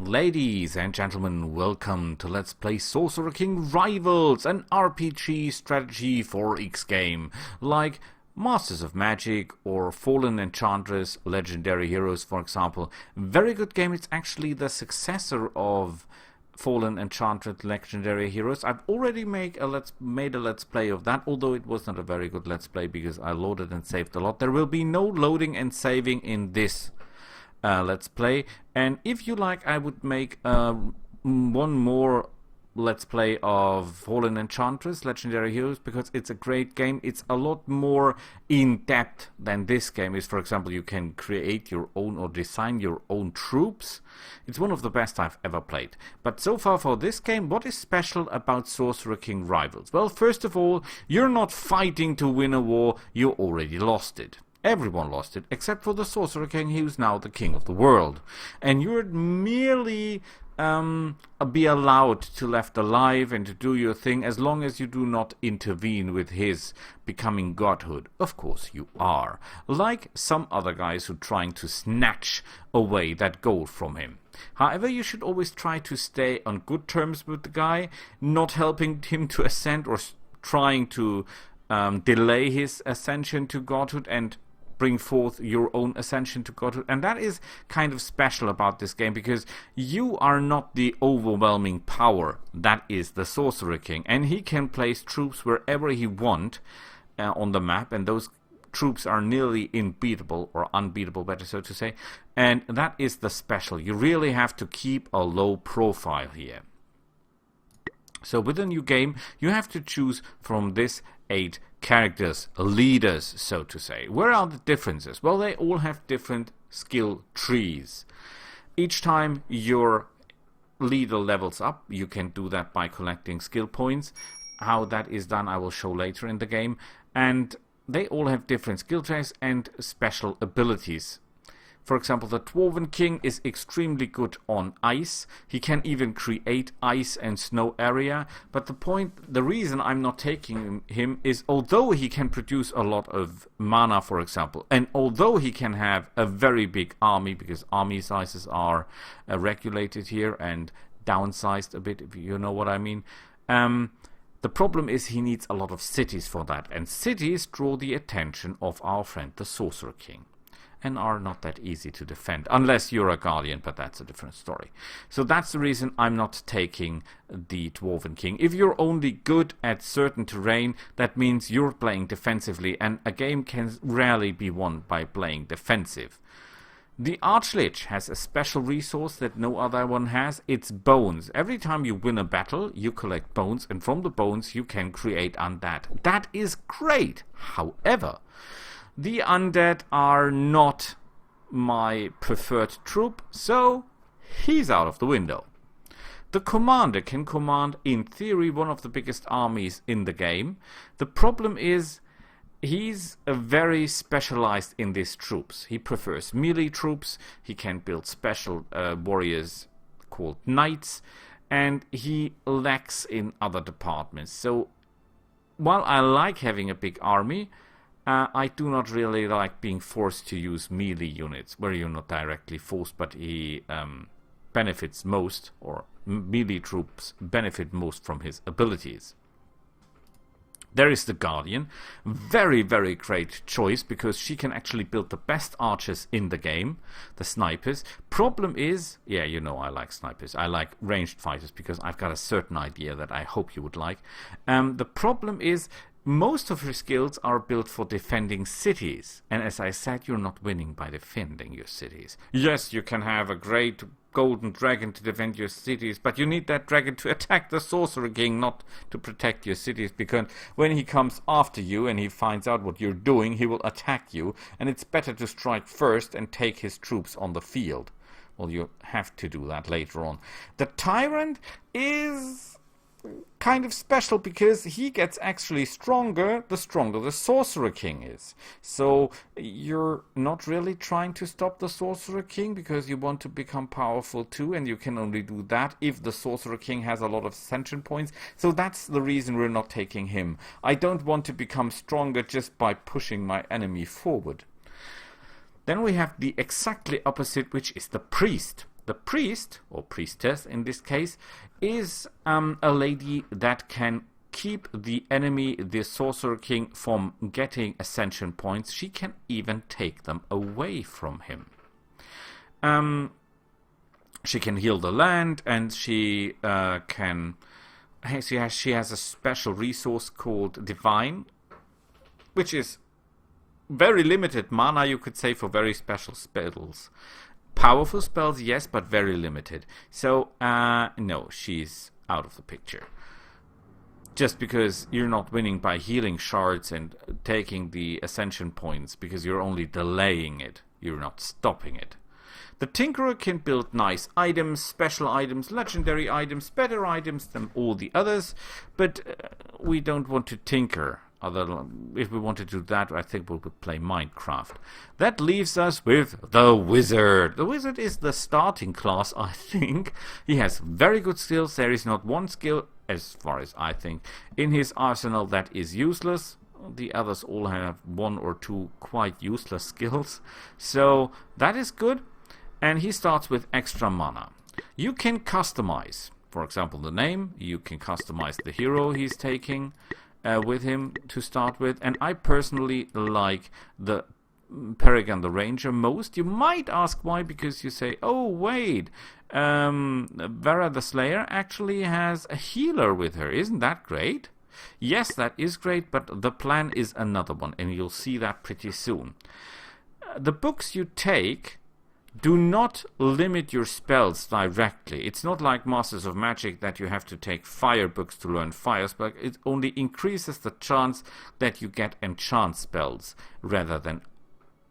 Ladies and gentlemen, welcome to Let's Play Sorcerer King Rivals, an RPG strategy 4X game, like Masters of Magic or Fallen Enchantress, Legendary Heroes, for example. Very good game. It's actually the successor of Fallen Enchantress, Legendary Heroes. I've already made a Let's Play of that, although it was not a very good Let's Play because I loaded and saved a lot. There will be no loading and saving in this Let's Play, and if you like, I would make one more Let's Play of Fallen Enchantress, Legendary Heroes, because it's a great game. It's a lot more in-depth than this game is. For example, you can create your own or design your own troops. It's one of the best I've ever played. But so far for this game, what is special about Sorcerer King Rivals? Well, first of all, you're not fighting to win a war, you already lost it. Everyone lost it, except for the Sorcerer King, who's now the king of the world. And you're merely be allowed to left alive and to do your thing as long as you do not intervene with his becoming godhood. Of course you are. Like some other guys who are trying to snatch away that gold from him. However, you should always try to stay on good terms with the guy, not helping him to ascend or trying to delay his ascension to godhood and bring forth your own ascension to godhood. And that is kind of special about this game, because you are not the overwhelming power that is the Sorcerer King, and he can place troops wherever he wants on the map, and those troops are nearly unbeatable, or unbeatable better so to say, and that is the special. You really have to keep a low profile here. So with a new game, you have to choose from this 8 characters, leaders, so to say. Where are the differences? Well, they all have different skill trees. Each time your leader levels up, you can do that by collecting skill points. How that is done, I will show later in the game. And they all have different skill trees and special abilities. For example, the Dwarven King is extremely good on ice. He can even create ice and snow area. But the reason I'm not taking him is, although he can produce a lot of mana, for example, and although he can have a very big army, because army sizes are regulated here and downsized a bit, if you know what I mean. The problem is he needs a lot of cities for that. And cities draw the attention of our friend, the Sorcerer King, and are not that easy to defend, unless you're a guardian, but that's a different story. So that's the reason I'm not taking the Dwarven King. If you're only good at certain terrain, that means you're playing defensively, and a game can rarely be won by playing defensive. The Archlich has a special resource that no other one has. It's bones. Every time you win a battle, you collect bones, and from the bones you can create undead. That is great. However, the undead are not my preferred troop, so he's out of the window. The commander can command, in theory, one of the biggest armies in the game. The problem is, he's very specialized in these troops. He prefers melee troops, he can build special warriors called knights, and he lacks in other departments. So, while I like having a big army, I do not really like being forced to use melee units, where you're not directly forced, but he benefits most, or melee troops benefit most from his abilities. There is the Guardian. Very, very great choice, because she can actually build the best archers in the game, the snipers. Problem is, yeah, you know I like snipers. I like ranged fighters, because I've got a certain idea that I hope you would like. The problem is, most of her skills are built for defending cities. And as I said, you're not winning by defending your cities. Yes, you can have a great golden dragon to defend your cities, but you need that dragon to attack the Sorcerer King, not to protect your cities, because when he comes after you and he finds out what you're doing, he will attack you, and it's better to strike first and take his troops on the field. Well, you have to do that later on. The Tyrant is kind of special, because he gets actually stronger the stronger the Sorcerer King is. So you're not really trying to stop the Sorcerer King, because you want to become powerful too, and you can only do that if the Sorcerer King has a lot of ascension points. So that's the reason we're not taking him. I don't want to become stronger just by pushing my enemy forward. Then we have the exactly opposite, which is the Priest. The priest, or priestess in this case, is a lady that can keep the enemy, the Sorcerer King, from getting ascension points. She can even take them away from him. She can heal the land, and she she has a special resource called Divine, which is very limited mana, you could say, for very special spells. Powerful spells, yes, but very limited. So, no, she's out of the picture. Just because you're not winning by healing shards and taking the ascension points, because you're only delaying it. You're not stopping it. The Tinkerer can build nice items, special items, legendary items, better items than all the others, but we don't want to tinker. If we want to do that, I think we would play Minecraft. That leaves us with the Wizard. The Wizard is the starting class, I think. He has very good skills. There is not one skill, as far as I think, in his arsenal that is useless. The others all have one or two quite useless skills. So that is good. And he starts with extra mana. You can customize, for example, the name. You can customize the hero he's taking with him to start with. And I personally like the Peregrine the Ranger most. You might ask why, because you say, oh wait, Vera the Slayer actually has a healer with her. Isn't that great? Yes, that is great, but the plan is another one, and you'll see that pretty soon. The books you take do not limit your spells directly. It's not like Masters of Magic that you have to take fire books to learn fire spells. It only increases the chance that you get enchant spells rather than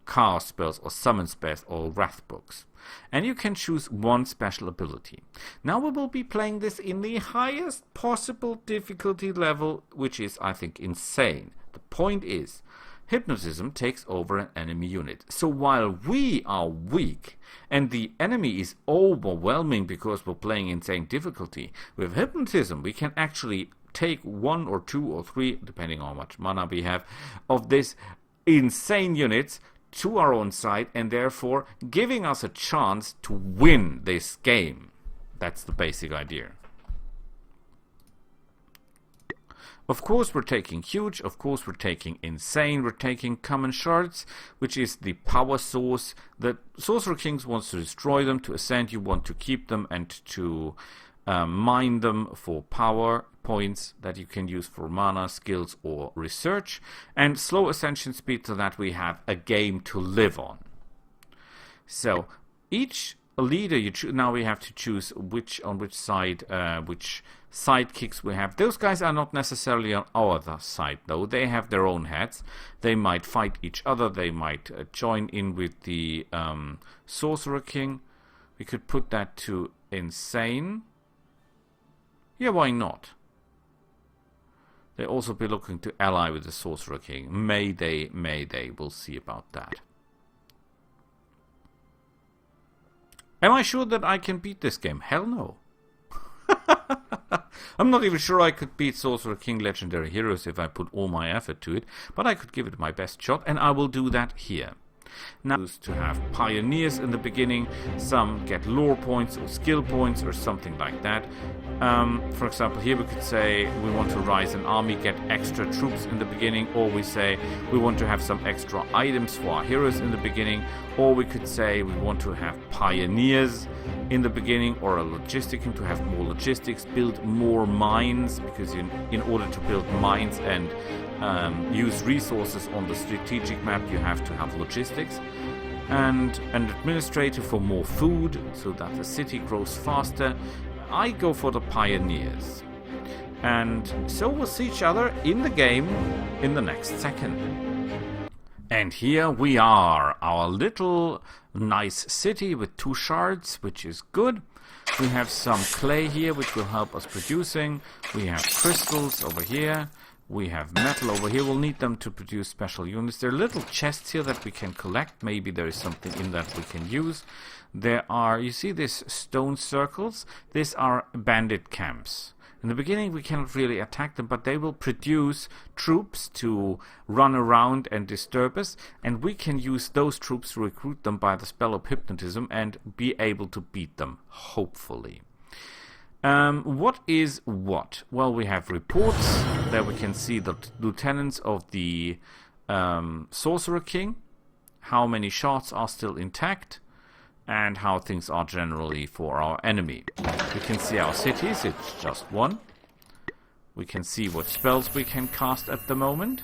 cast spells or summon spells or wrath books. And you can choose one special ability. Now we will be playing this in the highest possible difficulty level, which is, I think, insane. The point is, hypnotism takes over an enemy unit. So while we are weak and the enemy is overwhelming because we're playing insane difficulty, with hypnotism we can actually take 1 or 2 or 3, depending on how much mana we have, of this insane units to our own side, and therefore giving us a chance to win this game. That's the basic idea. Of course we're taking huge, of course we're taking insane, we're taking common shards, which is the power source. The Sorcerer Kings wants to destroy them. To ascend, you want to keep them and to mine them for power points that you can use for mana, skills, or research. And slow ascension speed, so that we have a game to live on. So each leader you choose, now we have to choose which side, which sidekicks we have. Those guys are not necessarily on our side, though. They have their own heads. They might fight each other. They might join in with the Sorcerer King. We could put that to insane. Yeah, why not? They also be looking to ally with the Sorcerer King. May they. We'll see about that. Am I sure that I can beat this game? Hell no. I'm not even sure I could beat Sorcerer King Legendary Heroes if I put all my effort to it, but I could give it my best shot, and I will do that here. Now, to have pioneers in the beginning, some get lore points or skill points or something like that. For example, here we could say we want to rise an army, get extra troops in the beginning, or we say we want to have some extra items for our heroes in the beginning, or we could say we want to have pioneers in the beginning, or a logistic to have more logistics, build more mines, because in order to build mines and use resources on the strategic map, you have to have logistics, and an administrator for more food so that the city grows faster. I go for the pioneers, and so we'll see each other in the game in the next second. And here we are, our little nice city with 2 shards, which is good. We have some clay here which will help us producing. We have crystals over here. We have metal over here. We'll need them to produce special units. There are little chests here that we can collect. Maybe there is something in that we can use. There are, you see these stone circles? These are bandit camps. In the beginning we cannot really attack them, but they will produce troops to run around and disturb us, and we can use those troops to recruit them by the spell of hypnotism and be able to beat them, hopefully. What is what? Well, we have reports. There we can see the lieutenants of the Sorcerer King, how many shots are still intact, and how things are generally for our enemy. We can see our cities, it's just one. We can see what spells we can cast at the moment.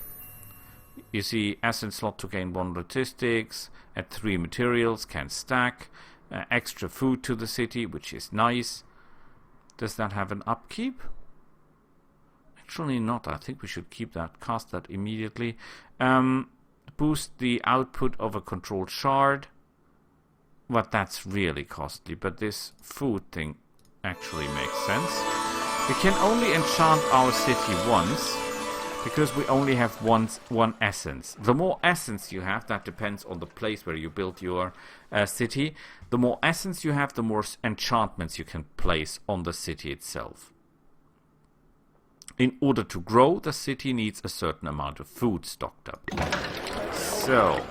You see Ascent slot to gain 1 logistics, add 3 materials, can stack, extra food to the city, which is nice. Does that have an upkeep? Actually not, I think we should keep that, cast that immediately. Boost the output of a controlled shard. But that's really costly, but this food thing actually makes sense. We can only enchant our city once, because we only have one essence. The more essence you have, that depends on the place where you build your city. The more essence you have, the more enchantments you can place on the city itself. In order to grow, the city needs a certain amount of food stocked up. So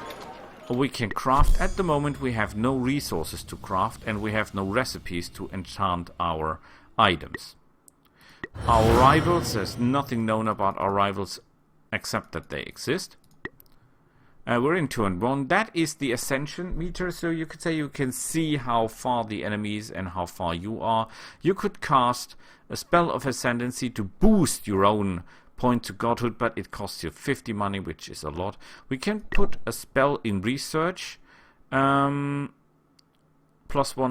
we can craft. At the moment we have no resources to craft, and we have no recipes to enchant our items. Our rivals, there's nothing known about our rivals except that they exist. We're in turn 1. That is the ascension meter, so you could say you can see how far the enemies and how far you are. You could cast a spell of ascendancy to boost your own point to godhood, but it costs you 50 money, which is a lot. We can put a spell in research. +1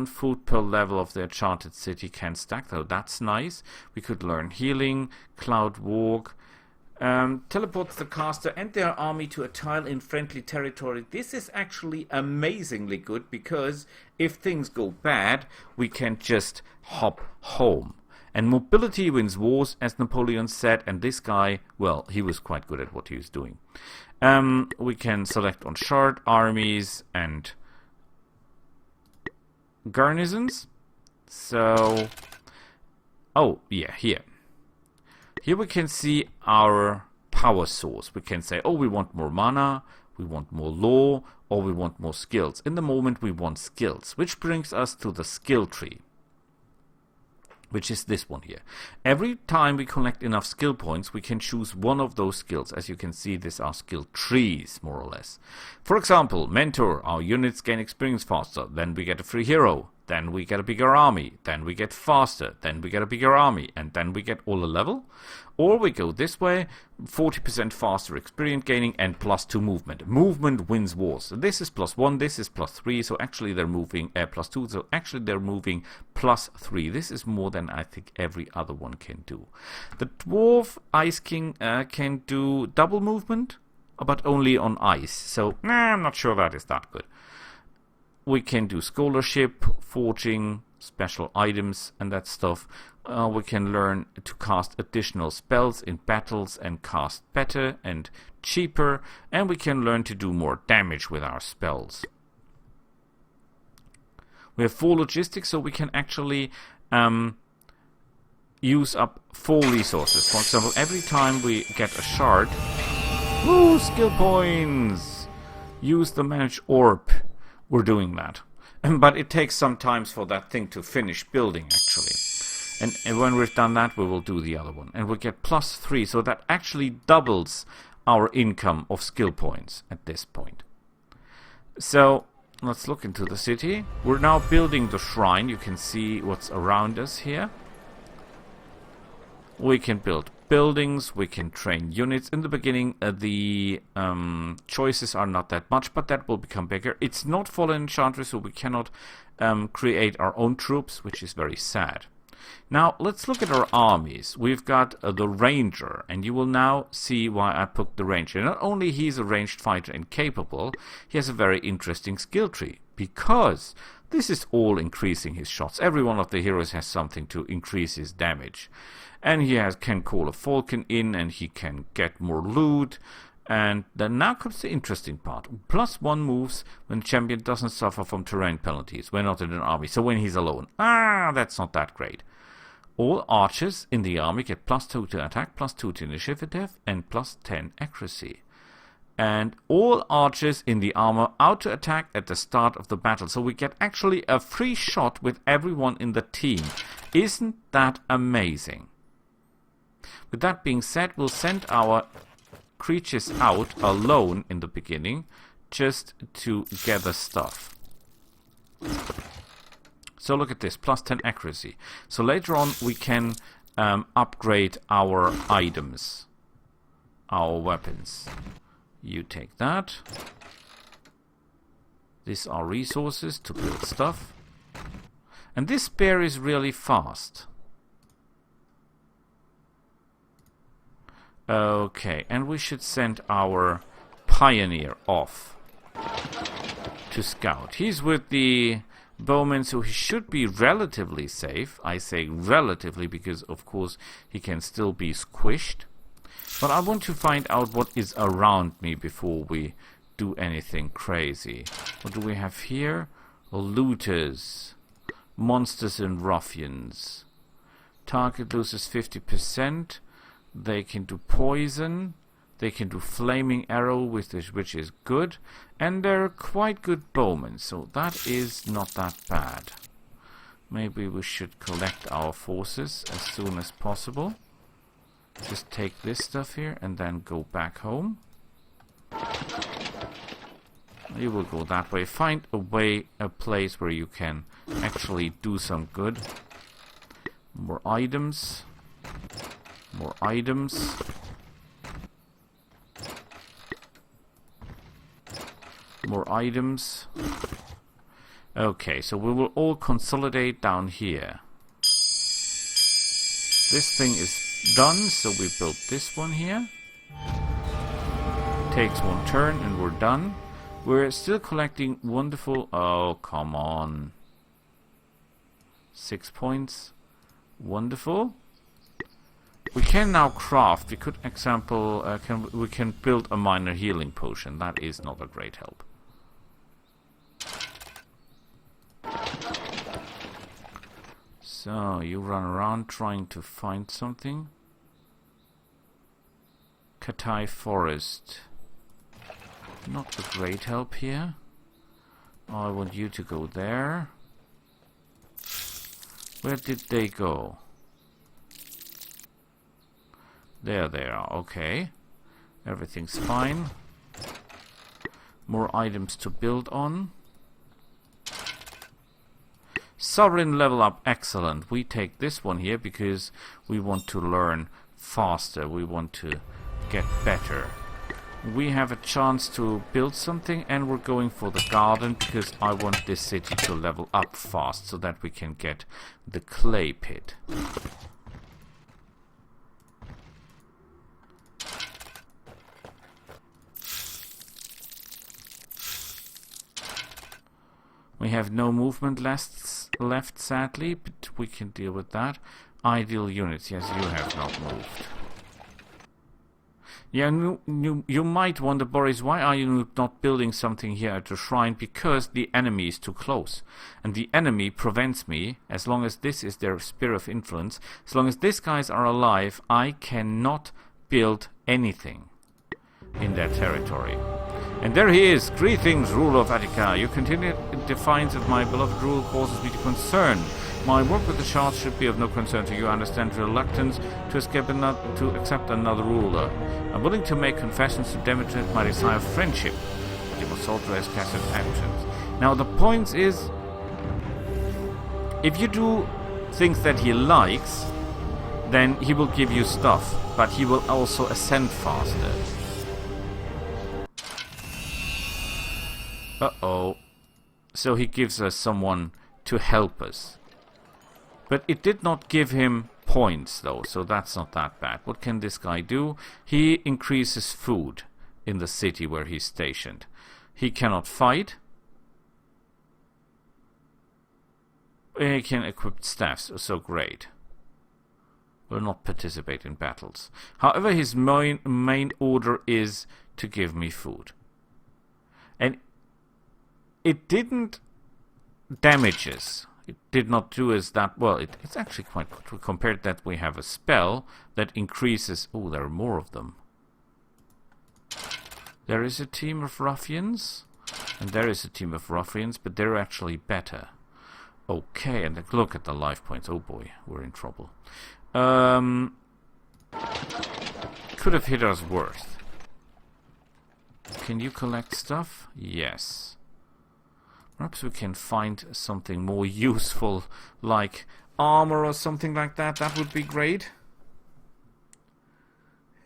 food per level of the enchanted city can stack, though that's nice. We could learn healing, cloud walk, teleports the caster and their army to a tile in friendly territory. This is actually amazingly good, because if things go bad, we can just hop home. And mobility wins wars, as Napoleon said, and this guy, well, he was quite good at what he was doing. We can select on shard, armies, and garrisons. So, oh, yeah, here. Here we can see our power source. We can say, oh, we want more mana, we want more law, or we want more skills. In the moment, we want skills, which brings us to the skill tree, which is this one here. Every time we collect enough skill points, we can choose one of those skills. As you can see, these are skill trees, more or less. For example, Mentor, our units gain experience faster, then we get a free hero, then we get a bigger army, then we get faster, then we get a bigger army, and then we get all a level. Or we go this way, 40% faster experience gaining and +2 movement. Movement wins wars. This is +1, this is +3, so actually they're moving +2, so actually they're moving +3. This is more than I think every other one can do. The Dwarf Ice King can do double movement, but only on ice, so I'm not sure that is that good. We can do scholarship, forging, special items and that stuff. We can learn to cast additional spells in battles and cast better and cheaper, and we can learn to do more damage with our spells. We have 4 logistics, so we can actually use up 4 resources. For example, every time we get a shard, woo, skill points! Use the managed orb. We're doing that. But it takes some time for that thing to finish building, actually. And when we've done that, we will do the other one. And we'll get +3, so that actually doubles our income of skill points at this point. So, let's look into the city. We're now building the shrine. You can see what's around us here. We can build buildings, we can train units. In the beginning, the choices are not that much, but that will become bigger. It's not Fallen Enchantress, so we cannot create our own troops, which is very sad. Now, let's look at our armies. We've got the Ranger, and you will now see why I picked the Ranger. Not only he's a ranged fighter and capable, he has a very interesting skill tree, because this is all increasing his shots. Every one of the heroes has something to increase his damage. And he can call a falcon in, and he can get more loot. And then now comes the interesting part. +1 moves when the champion doesn't suffer from terrain penalties. We're not in an army, so when he's alone. That's not that great. All archers in the army get +2 to attack, +2 to initiative, and +10 accuracy. And all archers in the armor out to attack at the start of the battle. So we get actually a free shot with everyone in the team. Isn't that amazing? With that being said, we'll send our creatures out alone in the beginning, just to gather stuff. So look at this, +10 accuracy. So later on we can upgrade our items, our weapons. You take that. These are resources to build stuff. And this bear is really fast. Okay, and we should send our pioneer off to scout. He's with the bowman, so he should be relatively safe. I say relatively because, of course, he can still be squished. But I want to find out what is around me before we do anything crazy. What do we have here? Looters. Monsters and ruffians. Target loses 50%. They can do poison. They can do flaming arrow, which is good. And they're quite good bowmen, so that is not that bad. Maybe we should collect our forces as soon as possible. Just take this stuff here and then go back home. You will go that way. Find a way, a place where you can actually do some good. More items. More items. More items. Okay, so we will all consolidate down here. This thing is done, so we built this one here. Takes one turn and we're done. We're still collecting wonderful... Oh, come on. 6 points. Wonderful. We can now craft. We could, example, we can build a minor healing potion. That is not a great help. So, you run around trying to find something. Katai Forest. Not a great help here. I want you to go there. Where did they go? There they are, okay. Everything's fine. More items to build on. Sovereign level up, excellent. We take this one here because we want to learn faster. We want to get better. We have a chance to build something and we're going for the garden because I want this city to level up fast so that we can get the clay pit. We have no movement left, sadly, but we can deal with that. Ideal units, yes, you have not moved. Yeah, you might wonder, Boris, why are you not building something here at the shrine? Because the enemy is too close. And the enemy prevents me, as long as this is their sphere of influence, as long as these guys are alive, I cannot build anything in their territory. And there he is. Greetings, ruler of Attica. Your continued defiance of my beloved rule causes me to concern. My work with the shards should be of no concern to you. I understand your reluctance to accept another ruler. I'm willing to make confessions to demonstrate my desire of friendship. But you must alter as casted actions. Now the point is, if you do things that he likes, then he will give you stuff, but he will also ascend faster. Uh-oh. So he gives us someone to help us. But it did not give him points, though, so that's not that bad. What can this guy do? He increases food in the city where he's stationed. He cannot fight. He can equip staffs, so great. Will not participate in battles. However, his main order is to give me food. And it didn't damage us. it did not do is that well. It's actually quite good. Compared that we have a spell that increases. Oh, there are more of them. There is a team of ruffians, and there is a team of ruffians, but they're actually better. Okay, and look at the life points. Oh boy, we're in trouble. Could have hit us worse. Can you collect stuff? Yes. Perhaps we can find something more useful, like armor or something like that. That would be great.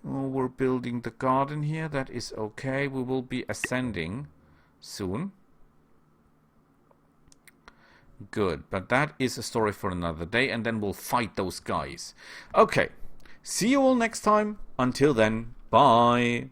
Oh, we're building the garden here. That is okay. We will be ascending soon. Good, but that is a story for another day, and then we'll fight those guys. Okay, see you all next time. Until then, bye.